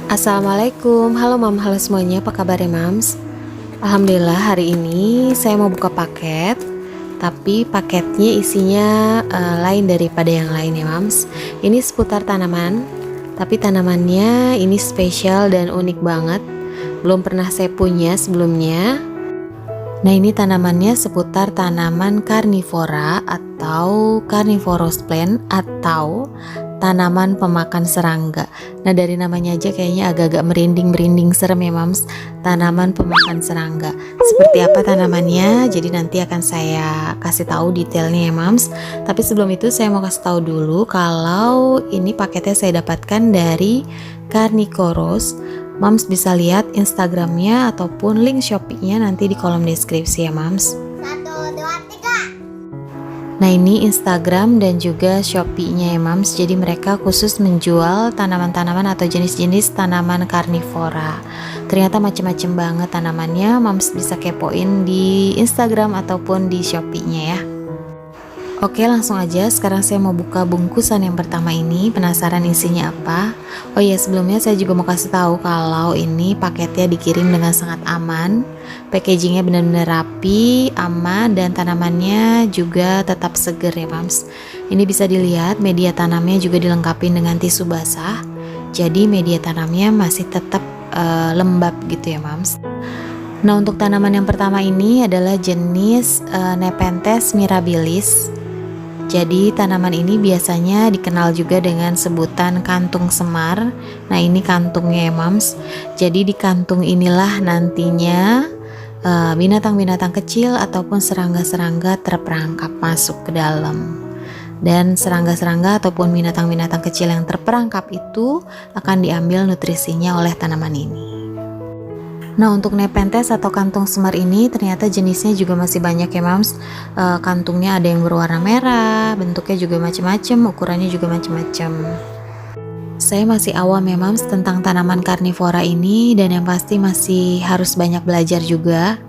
Assalamualaikum, halo mam, halo semuanya, apa kabar ya mams? Alhamdulillah hari ini saya mau buka paket, tapi paketnya isinya lain daripada yang lain ya mams. Ini seputar tanaman, tapi tanamannya ini spesial dan unik banget, belum pernah saya punya sebelumnya. Nah ini tanamannya seputar tanaman karnivora atau carnivorous plant atau tanaman pemakan serangga. Nah dari namanya aja kayaknya agak-agak merinding serem ya mams. Tanaman pemakan serangga. Seperti apa tanamannya? Jadi nanti akan saya kasih tahu detailnya ya mams. Tapi sebelum itu saya mau kasih tahu dulu kalau ini paketnya saya dapatkan dari Carnivorous. Mams bisa lihat Instagramnya ataupun link Shopee-nya nanti di kolom deskripsi ya mams. 1, 2, 3. Nah ini Instagram dan juga Shopee-nya ya mams. Jadi mereka khusus menjual tanaman-tanaman atau jenis-jenis tanaman karnivora. Ternyata macam-macam banget tanamannya. Mams bisa kepoin di Instagram ataupun di Shopee-nya ya. Oke langsung aja, sekarang saya mau buka bungkusan yang pertama ini. Penasaran isinya apa? Oh iya, sebelumnya saya juga mau kasih tahu kalau ini paketnya dikirim dengan sangat aman. Packagingnya benar-benar rapi, aman, dan tanamannya juga tetap seger ya mams. Ini bisa dilihat media tanamnya juga dilengkapi dengan tisu basah. Jadi media tanamnya masih tetap lembab gitu ya mams. Nah untuk tanaman yang pertama ini adalah jenis Nepenthes mirabilis. Jadi tanaman ini biasanya dikenal juga dengan sebutan kantung semar. Nah ini kantungnya ya mams. Jadi di kantung inilah nantinya binatang-binatang kecil ataupun serangga-serangga terperangkap masuk ke dalam. Dan serangga-serangga ataupun binatang-binatang kecil yang terperangkap itu akan diambil nutrisinya oleh tanaman ini. Nah untuk Nepenthes atau kantung semar ini ternyata jenisnya juga masih banyak ya mams. Kantungnya ada yang berwarna merah, bentuknya juga macam-macam, ukurannya juga macam-macam. Saya masih awam ya mams tentang tanaman karnivora ini dan yang pasti masih harus banyak belajar juga.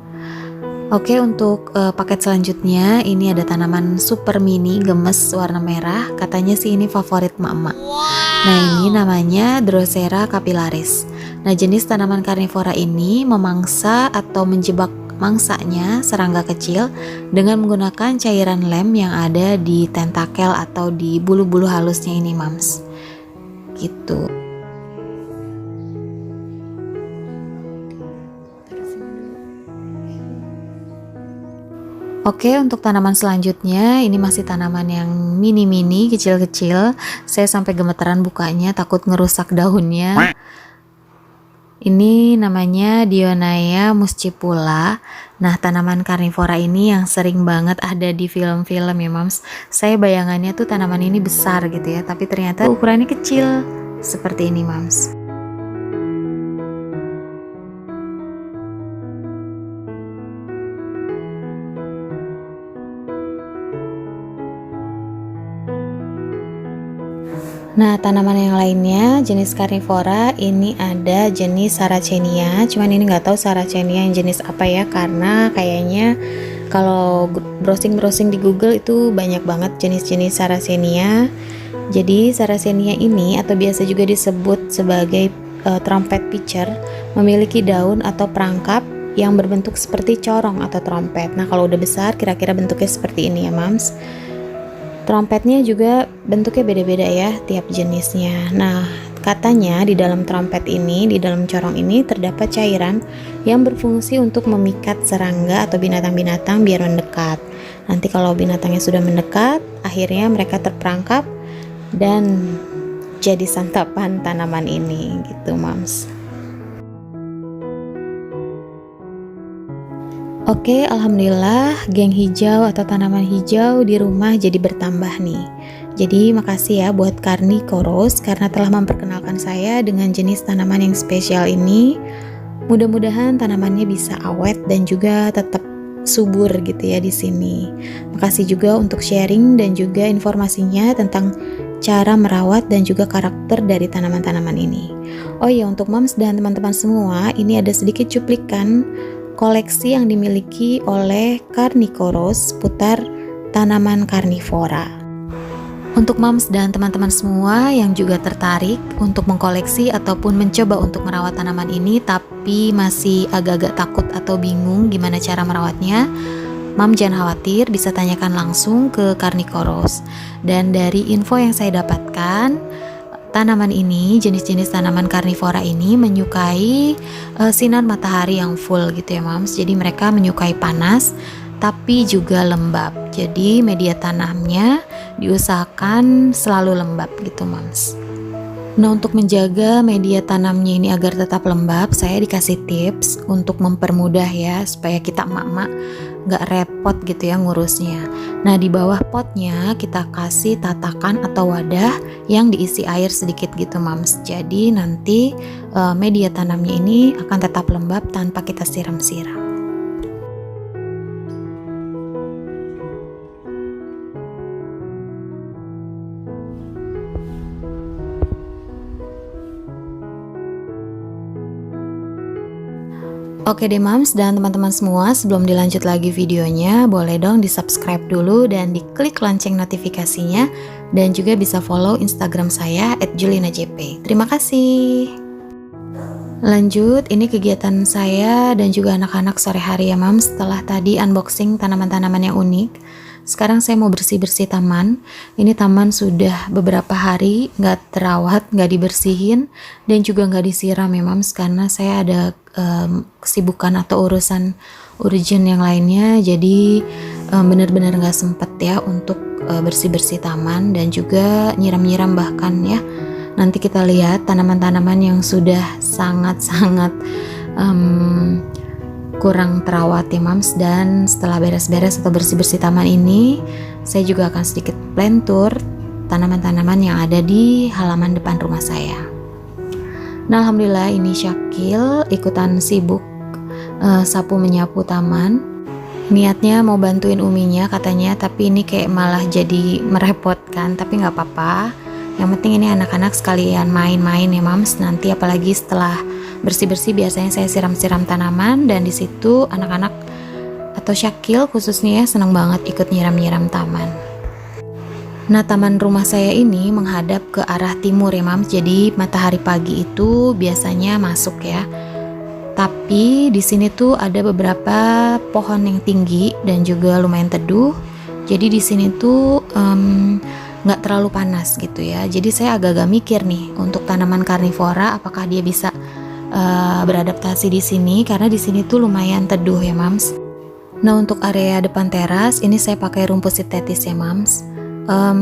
Oke untuk paket selanjutnya ini ada tanaman super mini gemes warna merah. Katanya sih ini favorit emak-emak. Nah ini namanya Drosera capillaris. Nah jenis tanaman karnivora ini memangsa atau menjebak mangsanya serangga kecil dengan menggunakan cairan lem yang ada di tentakel atau di bulu-bulu halusnya ini mams. Gitu. Oke untuk tanaman selanjutnya ini masih tanaman yang mini-mini kecil-kecil. Saya sampai gemeteran bukanya takut ngerusak daunnya. Ini namanya Dionaya muscipula. Nah tanaman karnivora ini yang sering banget ada di film-film ya mams. Saya bayangannya tuh tanaman ini besar gitu ya, tapi ternyata ukurannya kecil seperti ini mams. Nah tanaman yang lainnya jenis karnivora ini ada jenis Sarracenia. Cuman ini nggak tahu Sarracenia yang jenis apa ya, karena kayaknya kalau browsing di Google itu banyak banget jenis-jenis Sarracenia. Jadi Sarracenia ini atau biasa juga disebut sebagai trumpet pitcher memiliki daun atau perangkap yang berbentuk seperti corong atau trompet. Nah kalau udah besar kira-kira bentuknya seperti ini ya mams. Trompetnya juga bentuknya beda-beda ya tiap jenisnya. Nah katanya di dalam trompet ini, di dalam corong ini terdapat cairan yang berfungsi untuk memikat serangga atau binatang-binatang biar mendekat. Nanti kalau binatangnya sudah mendekat, akhirnya mereka terperangkap dan jadi santapan tanaman ini gitu mams. Oke, alhamdulillah geng hijau atau tanaman hijau di rumah jadi bertambah nih. Jadi makasih ya buat Carnivorous karena telah memperkenalkan saya dengan jenis tanaman yang spesial ini. Mudah-mudahan tanamannya bisa awet dan juga tetap subur gitu ya di sini. Makasih juga untuk sharing dan juga informasinya tentang cara merawat dan juga karakter dari tanaman-tanaman ini. Oh iya, untuk moms dan teman-teman semua, ini ada sedikit cuplikan koleksi yang dimiliki oleh Carnivorous seputar tanaman karnivora. Untuk moms dan teman-teman semua yang juga tertarik untuk mengkoleksi ataupun mencoba untuk merawat tanaman ini tapi masih agak-agak takut atau bingung gimana cara merawatnya, Mam jangan khawatir, bisa tanyakan langsung ke Carnicoros. Dan dari info yang saya dapatkan, tanaman ini, jenis-jenis tanaman karnivora ini menyukai sinar matahari yang full gitu ya Mams. Jadi mereka menyukai panas tapi juga lembab. Jadi media tanamnya diusahakan selalu lembab gitu Mams. Nah, untuk menjaga media tanamnya ini agar tetap lembab, saya dikasih tips untuk mempermudah ya, supaya kita emak-emak gak repot gitu ya ngurusnya. Nah, di bawah potnya kita kasih tatakan atau wadah yang diisi air sedikit gitu Mams. Jadi nanti media tanamnya ini akan tetap lembab tanpa kita siram-siram. Oke deh Mams dan teman-teman semua, sebelum dilanjut lagi videonya, boleh dong di subscribe dulu dan diklik lonceng notifikasinya, dan juga bisa follow Instagram saya @julinajp. Terima kasih. Lanjut, ini kegiatan saya dan juga anak-anak sore hari ya Mams. Setelah tadi unboxing tanaman-tanaman yang unik, sekarang saya mau bersih-bersih taman. Ini taman sudah beberapa hari nggak terawat, nggak dibersihin, dan juga nggak disiram ya Mams, karena saya ada kesibukan atau urusan urgent yang lainnya. Jadi benar-benar nggak sempet ya untuk bersih-bersih taman dan juga nyiram-nyiram bahkan ya. Nanti kita lihat tanaman-tanaman yang sudah sangat-sangat kurang terawat ya Mams. Dan setelah beres-beres atau bersih-bersih taman ini, saya juga akan sedikit plan tour tanaman-tanaman yang ada di halaman depan rumah saya. Nah, alhamdulillah ini Syakil ikutan sibuk sapu menyapu taman. Niatnya mau bantuin uminya katanya, tapi ini kayak malah jadi merepotkan. Tapi nggak apa-apa. Yang penting ini anak-anak sekalian main-main ya Mams. Nanti apalagi setelah bersih-bersih biasanya saya siram-siram tanaman, dan di situ anak-anak atau Syakil khususnya ya senang banget ikut nyiram-nyiram taman. Nah, taman rumah saya ini menghadap ke arah timur ya Mams. Jadi matahari pagi itu biasanya masuk ya. Tapi di sini tuh ada beberapa pohon yang tinggi dan juga lumayan teduh. Jadi di sini tuh nggak terlalu panas gitu ya. Jadi saya agak-agak mikir nih untuk tanaman karnivora apakah dia bisa beradaptasi di sini, karena di sini tuh lumayan teduh ya Mams. Nah, untuk area depan teras ini saya pakai rumput sintetis ya Mams.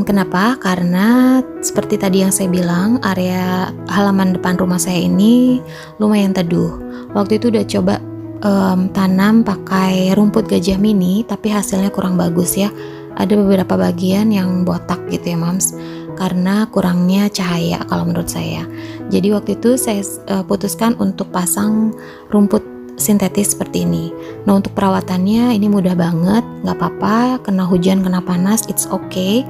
Kenapa? Karena seperti tadi yang saya bilang, area halaman depan rumah saya ini lumayan teduh. Waktu itu udah coba tanam pakai rumput gajah mini, tapi hasilnya kurang bagus ya. Ada beberapa bagian yang botak gitu ya Mams, karena kurangnya cahaya kalau menurut saya. Jadi waktu itu saya putuskan untuk pasang rumput sintetis seperti ini. Nah, untuk perawatannya ini mudah banget, nggak apa-apa, kena hujan, kena panas, it's okay.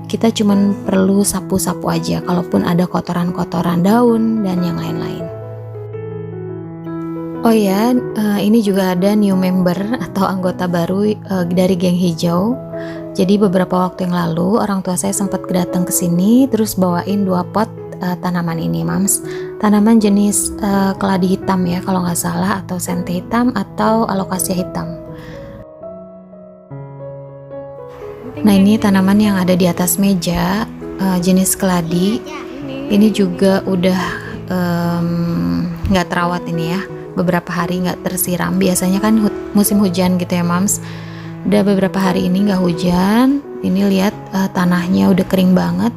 Kita cuman perlu sapu-sapu aja kalaupun ada kotoran-kotoran daun dan yang lain-lain. Oh ya, ini juga ada new member atau anggota baru dari geng hijau. Jadi beberapa waktu yang lalu orang tua saya sempat datang ke sini terus bawain 2 pot tanaman ini Mams. Tanaman jenis keladi hitam ya kalau nggak salah, atau sente hitam atau alokasia hitam. Nah, ini tanaman yang ada di atas meja jenis keladi. Ini juga udah nggak terawat ini ya, beberapa hari nggak tersiram. Biasanya kan musim hujan gitu ya Mams. Udah beberapa hari ini nggak hujan. Ini lihat tanahnya udah kering banget.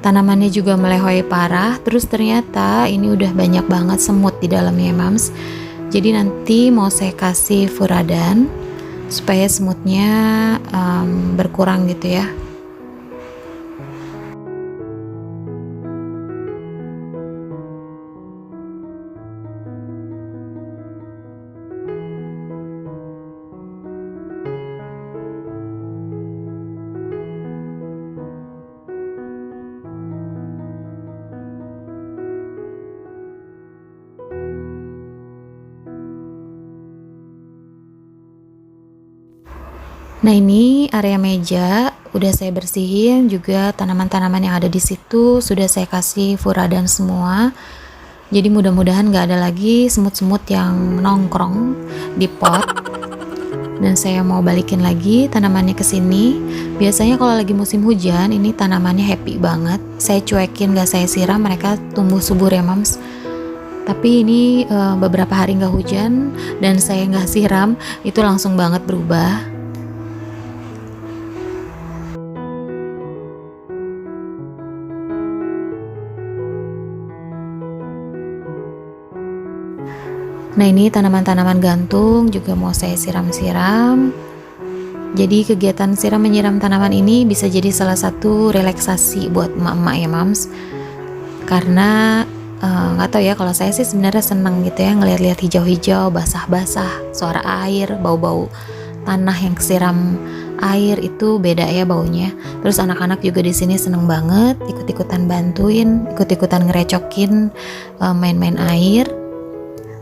Tanamannya juga melehoi parah. Terus ternyata ini udah banyak banget semut di dalamnya Mams. Jadi nanti mau saya kasih furadan supaya semutnya berkurang gitu ya. Nah, ini area meja Udah saya bersihin juga tanaman-tanaman yang ada di situ, sudah saya kasih furadan semua. Jadi mudah-mudahan nggak ada lagi semut-semut yang nongkrong di pot. Dan saya mau balikin lagi tanamannya ke sini. Biasanya kalau lagi musim hujan ini tanamannya happy banget. Saya cuekin, gak saya siram, mereka tumbuh subur ya mams. Tapi ini beberapa hari nggak hujan dan saya nggak siram, itu langsung banget berubah. Nah ini tanaman-tanaman gantung juga mau saya siram-siram. Jadi kegiatan siram menyiram tanaman ini bisa jadi salah satu relaksasi buat emak-emak ya mams. Karena nggak tahu ya, kalau saya sih sebenarnya seneng gitu ya ngeliat-liat hijau-hijau, basah-basah, suara air, bau-bau tanah yang kesiram air itu beda ya baunya. Terus anak-anak juga di sini seneng banget ikut-ikutan bantuin, ikut-ikutan ngerecokin main-main air.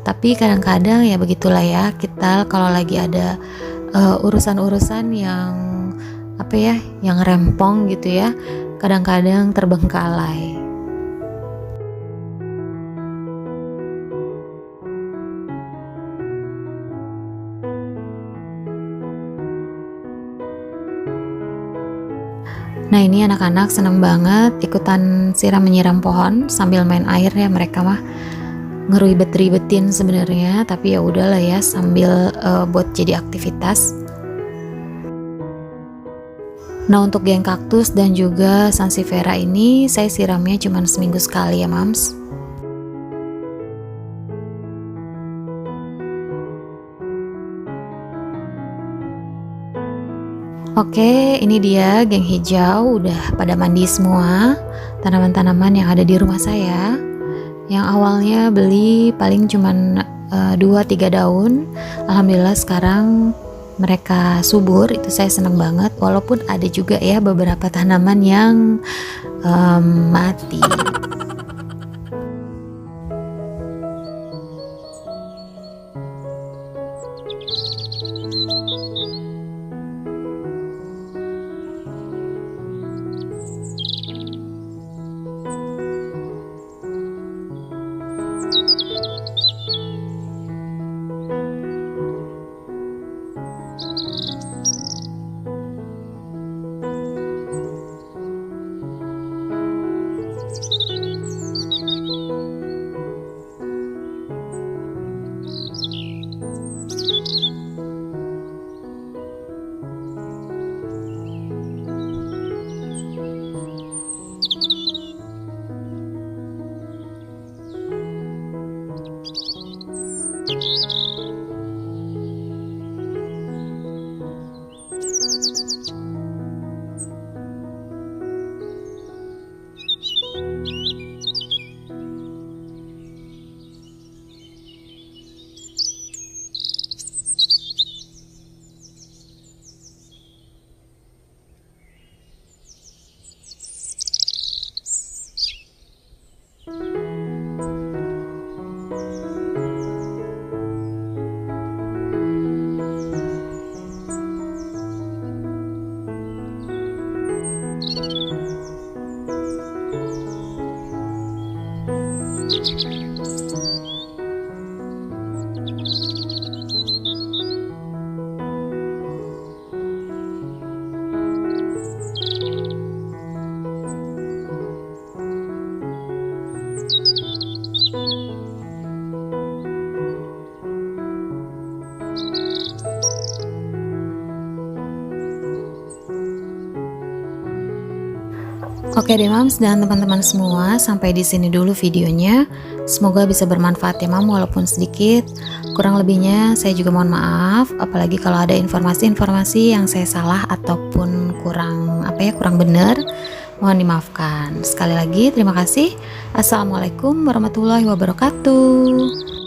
Tapi kadang-kadang ya begitulah ya, kita kalau lagi ada urusan-urusan yang apa ya, yang rempong gitu ya, kadang-kadang terbengkalai. Nah ini anak-anak seneng banget ikutan siram menyiram pohon sambil main air ya, mereka mah ngeribet-ribetin sebenarnya, tapi ya udahlah ya sambil buat jadi aktivitas. Nah untuk geng kaktus dan juga sansevieria ini saya siramnya cuma seminggu sekali ya mams. Oke, ini dia geng hijau udah pada mandi semua. Tanaman-tanaman yang ada di rumah saya, yang awalnya beli paling cuman 2-3 daun, alhamdulillah sekarang mereka subur. Itu saya senang banget, walaupun ada juga ya beberapa tanaman yang mati. Oke deh mams dan teman-teman semua, sampai di sini dulu videonya. Semoga bisa bermanfaat ya mam, walaupun sedikit. Kurang lebihnya saya juga mohon maaf, apalagi kalau ada informasi-informasi yang saya salah ataupun kurang benar, mohon dimaafkan. Sekali lagi terima kasih. Assalamualaikum warahmatullahi wabarakatuh.